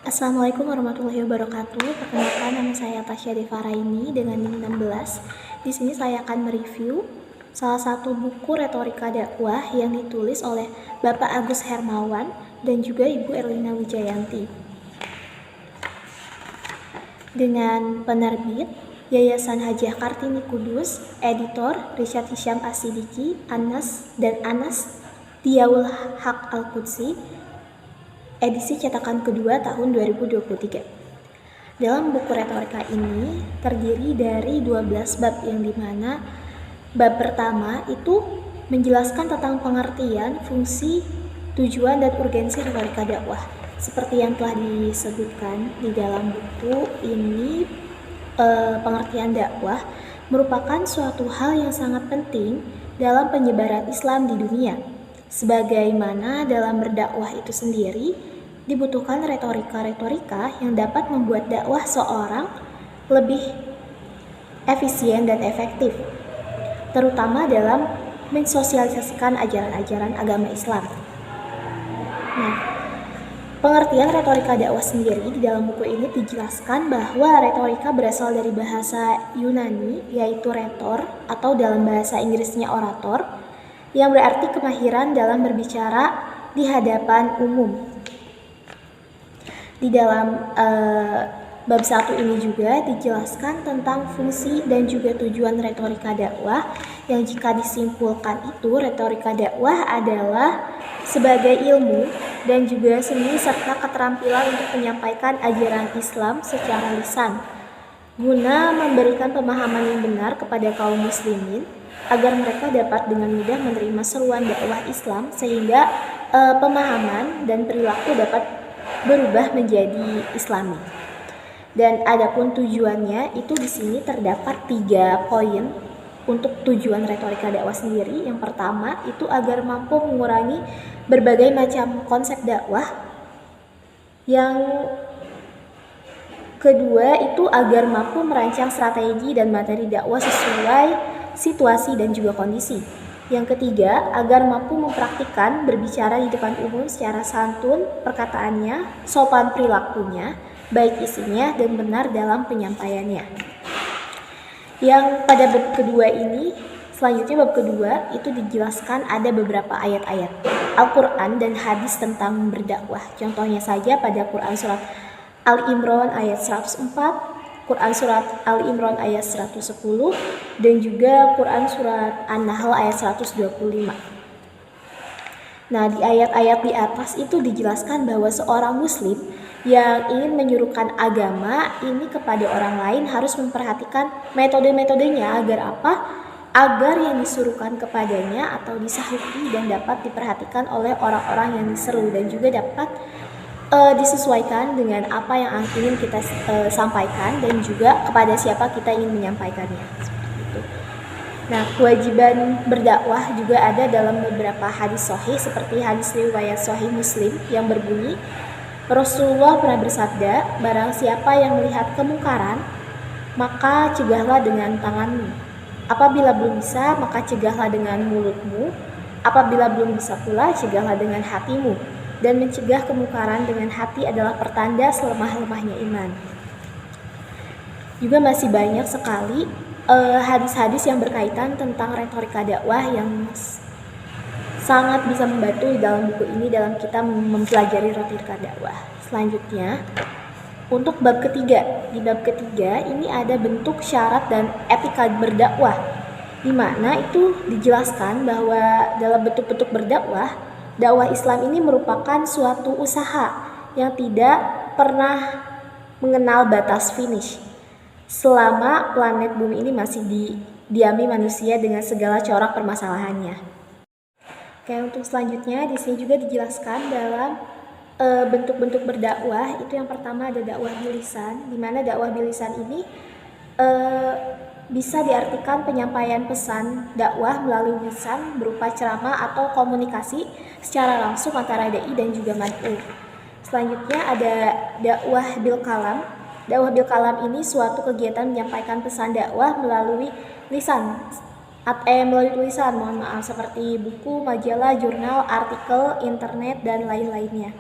Assalamualaikum warahmatullahi wabarakatuh. Perkenalkan, nama saya Tasya Devaraini dengan NIM 16. Di sini saya akan mereview salah satu buku retorika dakwah yang ditulis oleh Bapak Agus Hermawan dan juga Ibu Erlina Wijayanti. Dengan penerbit Yayasan Hajah Kartini Kudus, editor Richard Hisham As-Sidiki, Anas Diaul Haq Al-Qudsi, edisi cetakan kedua tahun 2023. Dalam buku retorika ini terdiri dari 12 bab, yang dimana bab pertama itu menjelaskan tentang pengertian, fungsi, tujuan, dan urgensi retorika dakwah. Seperti yang telah disebutkan di dalam buku ini, pengertian dakwah merupakan suatu hal yang sangat penting dalam penyebaran Islam di dunia. Sebagaimana dalam berdakwah itu sendiri dibutuhkan retorika-retorika yang dapat membuat dakwah seorang lebih efisien dan efektif, terutama dalam mensosialisasikan ajaran-ajaran agama Islam. Nah, pengertian retorika dakwah sendiri di dalam buku ini dijelaskan bahwa retorika berasal dari bahasa Yunani, yaitu retor, atau dalam bahasa Inggrisnya orator, yang berarti kemahiran dalam berbicara di hadapan umum. Di dalam bab 1 ini juga dijelaskan tentang fungsi dan juga tujuan retorika dakwah, yang jika disimpulkan itu retorika dakwah adalah sebagai ilmu dan juga seni serta keterampilan untuk menyampaikan ajaran Islam secara lisan, guna memberikan pemahaman yang benar kepada kaum muslimin agar mereka dapat dengan mudah menerima seruan dakwah Islam, sehingga pemahaman dan perilaku dapat berubah menjadi Islami. Dan adapun tujuannya itu di sini terdapat 3 poin untuk tujuan retorika dakwah sendiri. Yang pertama itu agar mampu mengurangi berbagai macam konsep dakwah. Yang kedua itu agar mampu merancang strategi dan materi dakwah sesuai situasi dan juga kondisi. Yang ketiga, agar mampu mempraktikkan berbicara di depan umum secara santun perkataannya, sopan perilakunya, baik isinya dan benar dalam penyampaiannya. Yang pada bab kedua ini, selanjutnya bab kedua itu dijelaskan ada beberapa ayat-ayat Al-Quran dan hadis tentang berdakwah. Contohnya saja pada Quran surat Al-Imran ayat 104, Quran surat Al-Imran ayat 110, dan juga Quran surat An-Nahl ayat 125. Nah, di ayat-ayat di atas itu dijelaskan bahwa seorang muslim yang ingin menyuruhkan agama ini kepada orang lain harus memperhatikan metode-metodenya. Agar apa? Agar yang disuruhkan kepadanya atau disahuti dan dapat diperhatikan oleh orang-orang yang diseru, dan juga dapat disesuaikan dengan apa yang ingin kita sampaikan dan juga kepada siapa kita ingin menyampaikannya. Seperti itu. Nah, kewajiban berdakwah juga ada dalam beberapa hadis sahih, seperti hadis riwayat sahih Muslim yang berbunyi, Rasulullah pernah bersabda, barang siapa yang melihat kemungkaran, maka cegahlah dengan tanganmu. Apabila belum bisa, maka cegahlah dengan mulutmu. Apabila belum bisa pula, cegahlah dengan hatimu. Dan mencegah kemungkaran dengan hati adalah pertanda selemah-lemahnya iman. Juga masih banyak sekali hadis-hadis yang berkaitan tentang retorika dakwah yang sangat bisa membantu di dalam buku ini dalam kita mempelajari retorika dakwah. Selanjutnya, untuk bab ketiga. Di bab ketiga ini ada bentuk, syarat, dan etika berdakwah, di mana itu dijelaskan bahwa dalam bentuk-bentuk berdakwah, dakwah Islam ini merupakan suatu usaha yang tidak pernah mengenal batas finish selama planet bumi ini masih didiami manusia dengan segala corak permasalahannya. Oke, untuk selanjutnya di sini juga dijelaskan dalam bentuk-bentuk berdakwah. Itu yang pertama ada dakwah bilisan, di mana dakwah bilisan ini bisa diartikan penyampaian pesan dakwah melalui lisan berupa ceramah atau komunikasi secara langsung antara dai dan juga mad'u. Selanjutnya ada dakwah bil kalam. Dakwah bil kalam ini suatu kegiatan menyampaikan pesan dakwah melalui lisan, melalui tulisan, seperti buku, majalah, jurnal, artikel, internet, dan lain-lainnya.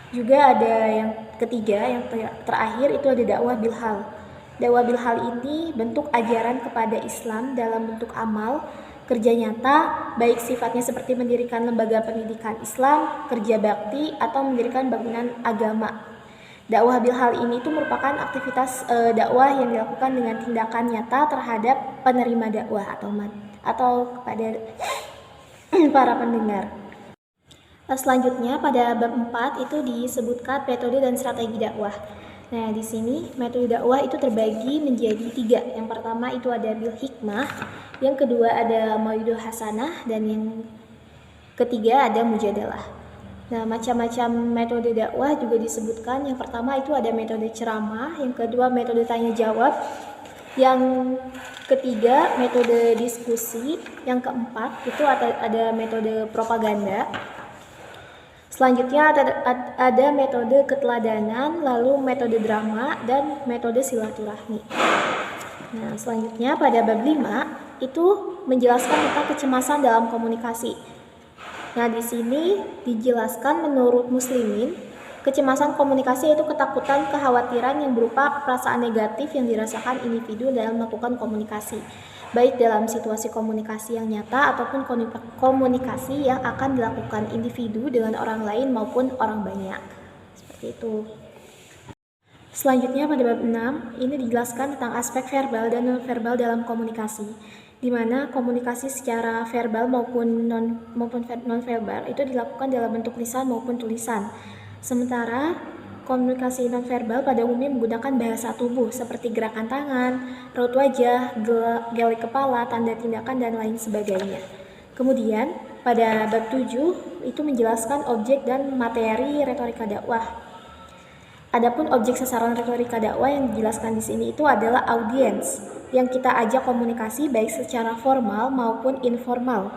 Juga ada yang ketiga, yang terakhir itu ada dakwah bilhal. Dakwah bilhal ini bentuk ajaran kepada Islam dalam bentuk amal, kerja nyata, baik sifatnya seperti mendirikan lembaga pendidikan Islam, kerja bakti, atau mendirikan bangunan agama. Dakwah bilhal ini itu merupakan aktivitas dakwah yang dilakukan dengan tindakan nyata terhadap penerima dakwah atau kepada para pendengar. Selanjutnya pada bab 4 itu disebutkan metode dan strategi dakwah. Nah, di sini metode dakwah itu terbagi menjadi 3. Yang pertama itu ada bil hikmah, yang kedua ada mauidul hasanah, dan yang ketiga ada mujadalah. Nah, macam-macam metode dakwah juga disebutkan. Yang pertama itu ada metode ceramah, yang kedua metode tanya jawab, yang ketiga metode diskusi, yang keempat itu ada metode propaganda. Selanjutnya ada metode keteladanan, lalu metode drama, dan metode silaturahmi. Nah, selanjutnya pada bab 5 itu menjelaskan tentang kecemasan dalam komunikasi. Nah, di sini dijelaskan menurut muslimin, kecemasan komunikasi yaitu ketakutan, kekhawatiran yang berupa perasaan negatif yang dirasakan individu dalam melakukan komunikasi, baik dalam situasi komunikasi yang nyata ataupun komunikasi yang akan dilakukan individu dengan orang lain maupun orang banyak. Seperti itu. Selanjutnya pada bab 6 ini dijelaskan tentang aspek verbal dan non-verbal dalam komunikasi, di mana komunikasi secara verbal maupun non-verbal itu dilakukan dalam bentuk lisan maupun tulisan. Sementara komunikasi non-verbal pada umumnya menggunakan bahasa tubuh seperti gerakan tangan, raut wajah, gelek kepala, tanda tindakan, dan lain sebagainya. Kemudian pada bab 7 itu menjelaskan objek dan materi retorika dakwah. Adapun objek sasaran retorika dakwah yang dijelaskan di sini itu adalah audiens yang kita ajak komunikasi baik secara formal maupun informal,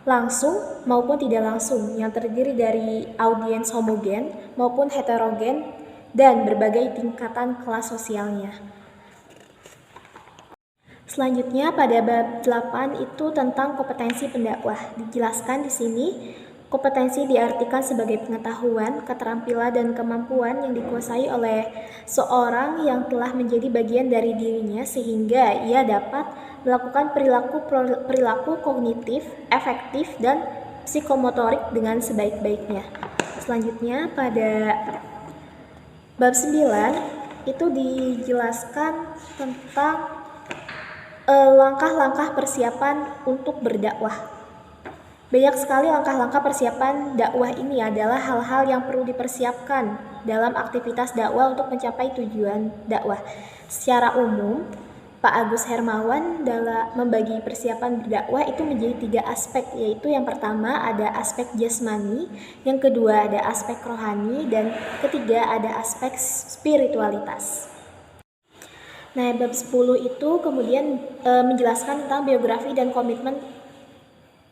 langsung maupun tidak langsung, yang terdiri dari audiens homogen maupun heterogen dan berbagai tingkatan kelas sosialnya. Selanjutnya pada bab 8 itu tentang kompetensi pendakwah. Dijelaskan di sini kompetensi diartikan sebagai pengetahuan, keterampilan, dan kemampuan yang dikuasai oleh seorang yang telah menjadi bagian dari dirinya sehingga ia dapat melakukan perilaku kognitif, efektif, dan psikomotorik dengan sebaik-baiknya. Selanjutnya pada bab 9 itu dijelaskan tentang langkah-langkah persiapan untuk berdakwah. Banyak sekali langkah-langkah persiapan dakwah ini adalah hal-hal yang perlu dipersiapkan dalam aktivitas dakwah untuk mencapai tujuan dakwah. Secara umum, Pak Agus Hermawan dalam membagi persiapan berdakwah itu menjadi 3 aspek, yaitu yang pertama ada aspek jasmani, yang kedua ada aspek rohani, dan ketiga ada aspek spiritualitas. Nah, bab 10 itu kemudian menjelaskan tentang biografi dan komitmen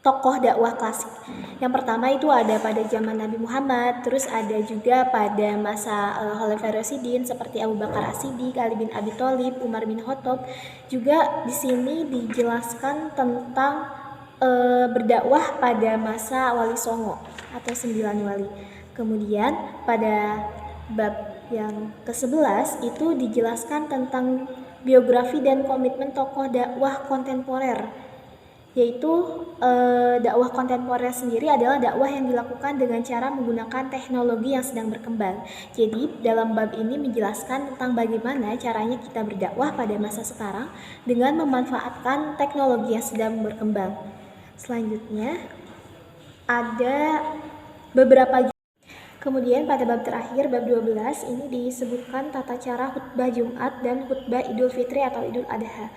tokoh dakwah klasik. Yang pertama itu ada pada zaman Nabi Muhammad, terus ada juga pada masa Khalifah Rasyidin seperti Abu Bakar As-Siddiq, Ali bin Abi Thalib, Umar bin Khattab. Juga di sini dijelaskan tentang berdakwah pada masa Wali Songo atau 9 wali. Kemudian pada bab yang ke-11 itu dijelaskan tentang biografi dan komitmen tokoh dakwah kontemporer, yaitu dakwah kontemporer sendiri adalah dakwah yang dilakukan dengan cara menggunakan teknologi yang sedang berkembang. Jadi dalam bab ini menjelaskan tentang bagaimana caranya kita berdakwah pada masa sekarang dengan memanfaatkan teknologi yang sedang berkembang. Selanjutnya ada beberapa. Kemudian pada bab terakhir, bab 12 ini disebutkan tata cara khutbah Jumat dan khutbah Idul Fitri atau Idul Adha.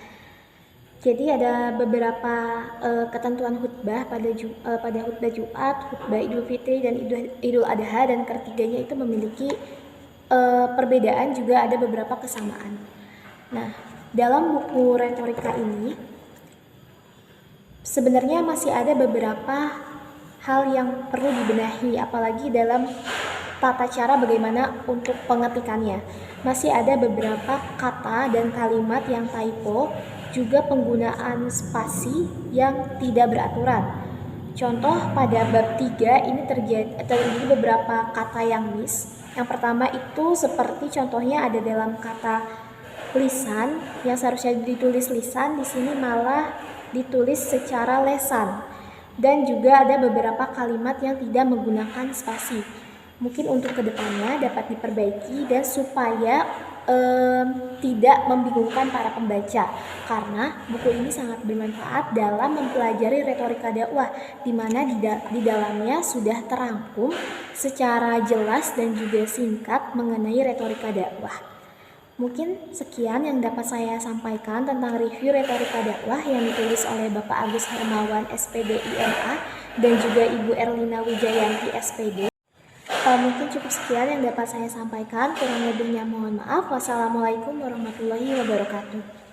Jadi ada beberapa ketentuan khutbah pada khutbah Jumat, khutbah Idul Fitri, dan Idul Adha, dan ketiganya itu memiliki perbedaan, juga ada beberapa kesamaan. Nah, dalam buku retorika ini sebenarnya masih ada beberapa hal yang perlu dibenahi, apalagi dalam tata cara bagaimana untuk pengetikannya. Masih ada beberapa kata dan kalimat yang typo, juga penggunaan spasi yang tidak beraturan. Contoh pada bab 3 ini terjadi beberapa kata yang miss Yang pertama itu seperti contohnya ada dalam kata lisan yang seharusnya ditulis lisan, di sini malah ditulis secara lesan. Dan juga ada beberapa kalimat yang tidak menggunakan spasi. Mungkin untuk kedepannya dapat diperbaiki dan supaya tidak membingungkan para pembaca, karena buku ini sangat bermanfaat dalam mempelajari retorika dakwah, di mana di dalamnya sudah terangkum secara jelas dan juga singkat mengenai retorika dakwah. Mungkin sekian yang dapat saya sampaikan tentang review retorika dakwah yang ditulis oleh Bapak Agus Hermawan SPD IMA dan juga Ibu Erlina Wijayanti SPD. Mungkin cukup sekian yang dapat saya sampaikan, kurang lebihnya mohon maaf. Wassalamualaikum warahmatullahi wabarakatuh.